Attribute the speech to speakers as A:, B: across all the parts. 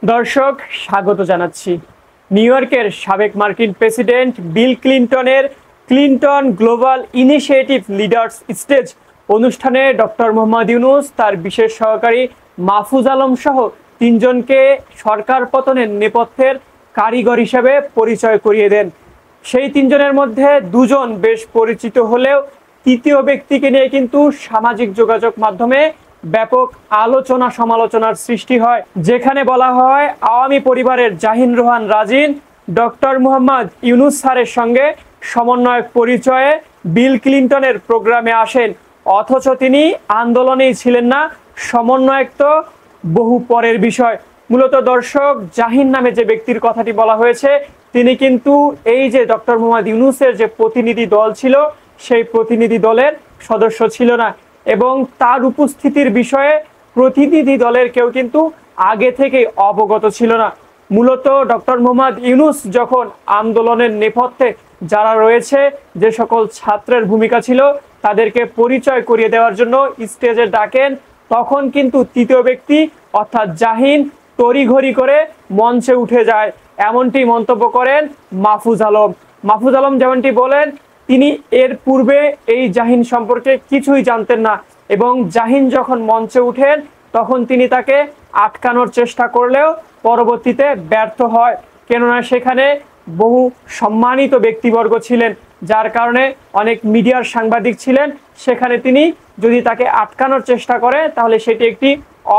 A: দর্শক স্বাগত জানাচ্ছি। নিউ ইয়র্কের সাবেক মার্কিন প্রেসিডেন্ট বিল ক্লিনটনের Clinton global initiative leaders stage অনুষ্ঠানে ডক্টর মোহাম্মদ ইউনূস তার বিশেষ সহকারী মাহফুজ আলম সহ তিনজনকে সরকার পতনের নেপথ্যের কারিগর হিসেবে পরিচয় করিয়ে দেন। সেই তিনজনের মধ্যে দুজন বেশ পরিচিত হলেও তৃতীয় ব্যক্তিকে নিয়ে কিন্তু সামাজিক যোগাযোগ মাধ্যমে ব্যাপক আলোচনা সমালোচনার সৃষ্টি হয়, যেখানে বলা হয় আওয়ামী পরিবারের জাহিন রোহান রাজিন ডক্টর মোহাম্মদ ইউনূস স্যারের সঙ্গে সমন্বয়ক পরিচয়ে বিল ক্লিনটনের প্রোগ্রামে আসেন, অথচ তিনি আন্দোলনেই ছিলেন না, সমন্বয়ক তো বহু পরের বিষয়। মূলত দর্শক, জাহিন নামে যে ব্যক্তির কথাটি বলা হয়েছে তিনি কিন্তু এই যে ডক্টর মোহাম্মদ ইউনূসের যে প্রতিনিধি দল ছিল সেই প্রতিনিধি দলের সদস্য ছিল না, এবং তার উপস্থিতির বিষয়ে প্রতিনিধি দলের কেউ কিন্তু আগে থেকে অবগত ছিল না। মূলত ডক্টর মোহাম্মদ ইউনূস যখন আন্দোলনের নেপথ্যে যারা রয়েছে, যে সকল ছাত্রের ভূমিকা ছিল তাদেরকে পরিচয় করিয়ে দেওয়ার জন্য স্টেজে ডাকেন, তখন কিন্তু তৃতীয় ব্যক্তি অর্থাৎ জাহিন তড়িঘড়ি করে মঞ্চে উঠে যায়, এমনটি মন্তব্য করেন মাহফুজ আলম। মাহফুজ আলম যেমনটি বলেন, তিনি এর পূর্বে এই জাহিন সম্পর্কে কিছুই জানতেন না, এবং জাহিন যখন মঞ্চে উঠেন তখন তিনি তাকে আটকানোর চেষ্টা করলেও পরবর্তীতে ব্যর্থ হয়, কেননা সেখানে বহু সম্মানিত ব্যক্তিবর্গ ছিলেন, যার কারণে অনেক মিডিয়ার সাংবাদিক ছিলেন। সেখানে তিনি যদি তাকে আটকানোর চেষ্টা করে তাহলে সেটি একটি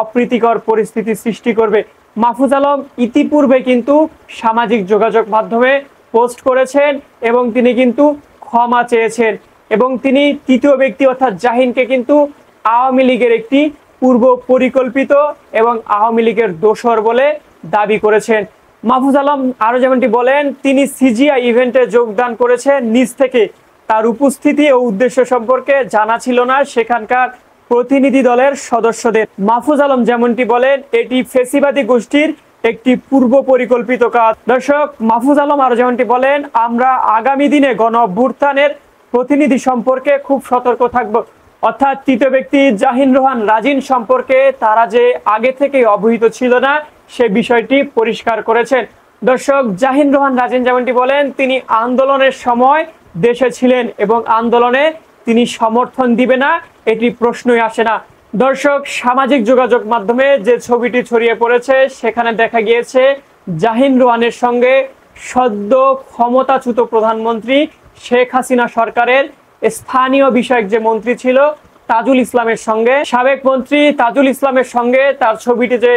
A: অপ্রীতিকর পরিস্থিতি সৃষ্টি করবে। মাহফুজ আলম ইতিপূর্বে কিন্তু সামাজিক যোগাযোগ মাধ্যমে পোস্ট করেছেন এবং তিনি কিন্তু ক্ষমা চেয়েছেন, এবং তিনি তৃতীয় ব্যক্তি অর্থাৎ জাহিনকে কিন্তু আওয়ামী লীগের একটি পূর্ব পরিকল্পিত এবং আওয়ামী লীগের দোসর বলে দাবি করেছেন। মাহফুজ আলম আরো যেমনটি বলেন, তিনি সিজিআই ইভেন্টে যোগদান করেছেন নিজ থেকে, তার উপস্থিতি ও উদ্দেশ্য সম্পর্কে জানা ছিল না সেখানকার প্রতিনিধি দলের সদস্যদের। মাহফুজ আলম যেমনটি বলেন, এটি ফেসিবাদী গোষ্ঠীর একটি পূর্ব পরিকল্পিত কাজ। দর্শক, মাহফুজ আলম আরো যেমনটি বলেন, আমরা আগামী দিনে গণ অভ্যুত্থানের প্রতিনিধি সম্পর্কে খুব সতর্ক থাকব, অর্থাৎ তৃতীয় ব্যক্তি জাহিন রোহান রাজিন সম্পর্কে তারা যে আগে থেকে অবহিত ছিল না সে বিষয়টি পরিষ্কার করেছেন। দর্শক, জাহিন রোহান রাজিন যেমনটি বলেন, তিনি আন্দোলনের সময় দেশে ছিলেন এবং আন্দোলনে তিনি সমর্থন দিবে না এটি প্রশ্নই আসে না। দর্শক, সামাজিক যোগাযোগ মাধ্যমে যে ছবিটি ছড়িয়ে পড়েছে সেখানে দেখা গিয়েছে জাহিন রোহানের সঙ্গে সদ্য ক্ষমতাচ্যুত প্রধানমন্ত্রী শেখ হাসিনা সরকারের স্থানীয় বিষয়ক যে মন্ত্রী ছিল তাজুল ইসলামের সঙ্গে, সাবেক মন্ত্রী তাজুল ইসলামের সঙ্গে তার ছবিটি যে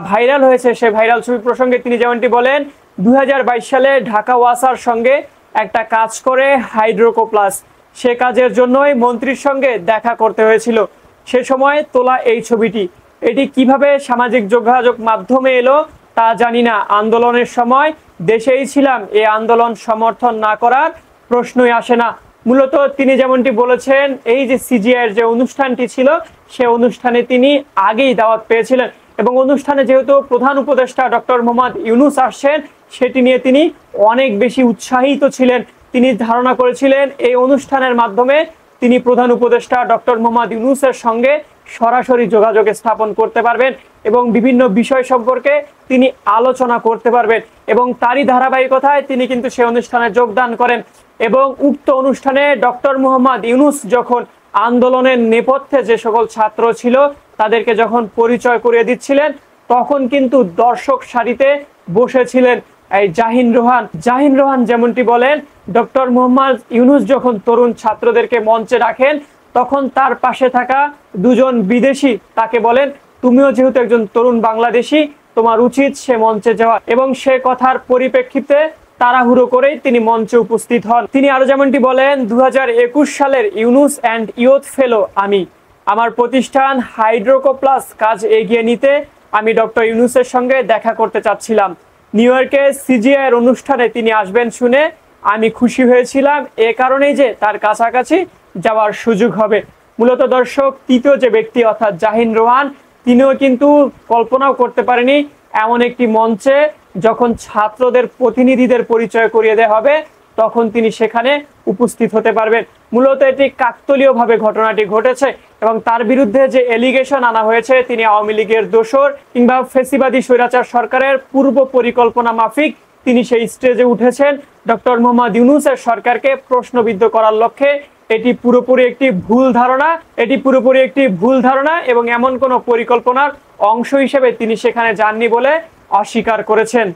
A: ভাইরাল হয়েছে, সেই ভাইরাল ছবি প্রসঙ্গে তিনি যেমনটি বলেন, 2022 সালে ঢাকা ওয়াসার সঙ্গে একটা কাজ করে হাইড্রোকোপ্লাস, সে কাজের জন্যই মন্ত্রীর সঙ্গে দেখা করতে হয়েছিল, সে সময় তোলা এই ছবিটি। এটি কিভাবে সামাজিক যোগাযোগ মাধ্যমে এলো তা জানি না, আন্দোলনের সময় দেশেই ছিলাম, এই আন্দোলন সমর্থন না করার প্রশ্নই আসে না। মূলত তিনি যেমনটি বলেছেন, এই যে সিজিআইয়ের যে অনুষ্ঠানটি ছিল সে অনুষ্ঠানে তিনি আগেই দাওয়াত পেয়েছিলেন, এবং অনুষ্ঠানে যেহেতু প্রধান উপদেষ্টা ডক্টর মোহাম্মদ ইউনূস আসছেন সেটি নিয়ে তিনি অনেক বেশি উৎসাহিত ছিলেন। তিনি ধারণা করেছিলেন এই অনুষ্ঠানের মাধ্যমে তিনি প্রধান উপদেষ্টা ডক্টর মোহাম্মদ ইউনূসের সঙ্গে সরাসরি যোগাযোগ স্থাপন করতে পারবেন এবং বিভিন্ন বিষয় সম্পর্কে তিনি আলোচনা করতে পারবেন, এবং তারই ধারাবাহিকতায় তিনি কিন্তু সেই অনুষ্ঠানে যোগদান করেন। এবং উক্ত অনুষ্ঠানে ডক্টর মোহাম্মদ ইউনূস যখন আন্দোলনের নেপথ্যে যে সকল ছাত্র ছিল তাদেরকে যখন পরিচয় করিয়ে দিচ্ছিলেন, তখন কিন্তু দর্শক সারিতে বসেছিলেন এই জাহিন রোহান যেমনটি বলেন, ডক্টর মোহাম্মদ ইউনূস যখন তরুণ ছাত্রদেরকে মঞ্চে রাখেন তখন তার পাশে থাকা দুজন বিদেশি তাকে বলেন, তুমিও যেহেতু একজন তরুণ বাংলাদেশি, তোমার উচিত সে মঞ্চে যাওয়া, এবং সে কথার পরিপ্রেক্ষিতে তাড়াহুড়ো করেই তিনি মঞ্চে উপস্থিত হন। তিনি আরো যেমনটি বলেন, 2021 সালের ইউনূস অ্যান্ড ইয়ুথ ফেলো আমি, আমার প্রতিষ্ঠান হাইড্রোকোপ্লাস কাজ এগিয়ে নিতে আমি ডক্টর ইউনূসের সঙ্গে দেখা করতে চাচ্ছিলাম। নিউ ইয়র্কে সিজিআইয়ের অনুষ্ঠানে তিনি আসবেন শুনে আমি খুশি হয়েছিলাম, এ কারণেই যে তার কাছাকাছি যাওয়ার সুযোগ হবে। মূলত দর্শক, তৃতীয় যে ব্যক্তি অর্থাৎ জাহিন রোহান, তিনিও কিন্তু কল্পনাও করতে পারেনি এমন একটি মঞ্চে যখন ছাত্রদের প্রতিনিধিদের পরিচয় করিয়ে দেওয়া হবে তখন তিনি সেখানে উপস্থিত হতে পারবেন। মূলত এটি কাকতালীয়ভাবে ঘটনাটি ঘটেছে এবং তার বিরুদ্ধে যে এলিগেশন আনা হয়েছে তিনি আওয়ামী লীগের দোসর কিংবা ফেসিবাদী স্বৈরাচার সরকারের পূর্ব পরিকল্পনা মাফিক তিনি সেই স্টেজে উঠেছেন ডক্টর মোহাম্মদ ইউনূসের সরকারকে প্রশ্নবিদ্ধ করার লক্ষ্যে। এটি পুরোপুরি একটি ভুল ধারণা এবং এমন কোনো পরিকল্পনার অংশ হিসেবে তিনি সেখানে যাননি বলে অস্বীকার করেছেন।